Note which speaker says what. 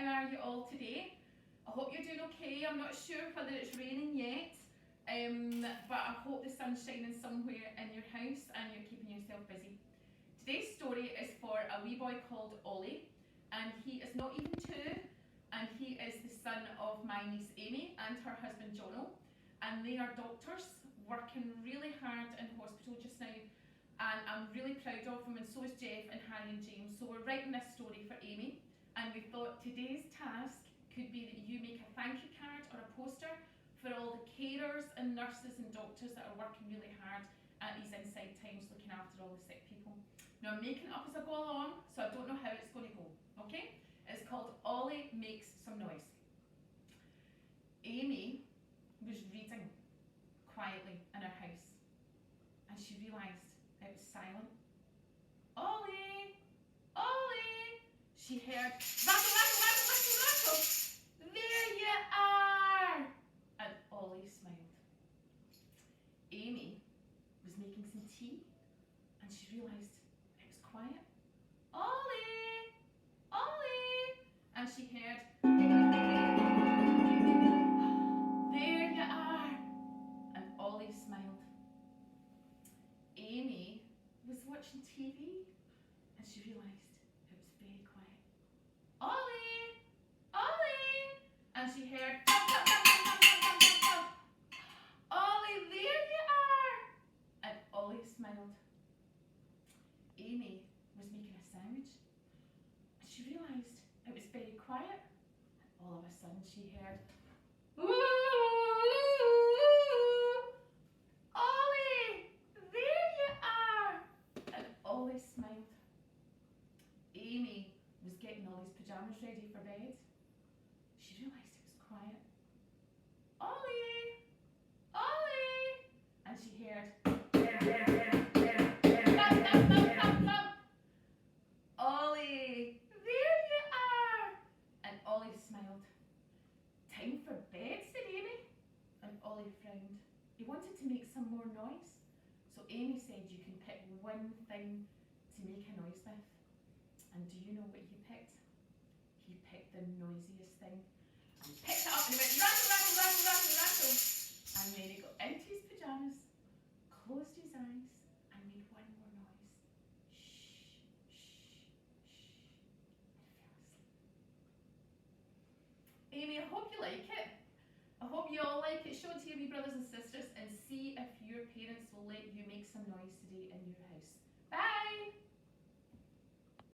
Speaker 1: how are you all today? I hope you're doing okay. I'm not sure whether it's raining yet, but I hope the sun's shining somewhere in your house and you're keeping yourself busy. Today's story is for a wee boy called Ollie, and he is not even 2, and he is the son of my niece Amy and her husband Jono, and they are doctors working really hard in hospital just now, and I'm really proud of them, and so is Jeff and Harry and James. So we're writing this story for Amy, and we thought today's task could be that you make a thank you card or a poster for all the carers and nurses and doctors that are working really hard at these inside times looking after all the sick people. Now I'm making it up as I go along, so I don't know how it's going to go, okay? It's called Ollie Makes Some Noise. Amy was reading quietly in her house, and she realised it was silent. Ollie! Ollie! She heard rattle, rattle, rattle, rattle, rattle. There you are! And Ollie smiled. Amy was making some tea, and she realised it was quiet. Ollie! Ollie! And she heard, there you are! And Ollie smiled. Amy was watching TV, and she realised it was very quiet. Ollie! Ollie! And she heard, bum, bum, bum, bum, bum, bum, bum, bum, bum. Ollie, there you are! And Ollie smiled. Amy was making a sandwich, and she realised it was very quiet. And all of a sudden she heard, Ollie, there you are! And Ollie smiled. Amy was getting Ollie's pyjamas ready for bed. She realised it was quiet. Ollie! Ollie! And she heard, thump, thump, thump, thump, thump. Ollie, there you are! And Ollie smiled. Time for bed, said Amy. And Ollie frowned. He wanted to make some more noise. So Amy said you can pick one thing to make a noise with. And do you know what he picked? He picked the noisiest thing. And he picked it up and he went rattle, rattle, rattle, rattle, rattle. And then he got into his pyjamas, closed his eyes, and made one more noise. Shh, shh, shh, and fell asleep. Amy, I hope you like it. I hope you all like it. Show it to your wee brothers and sisters and see if your parents will let you make some noise today in your house. Bye!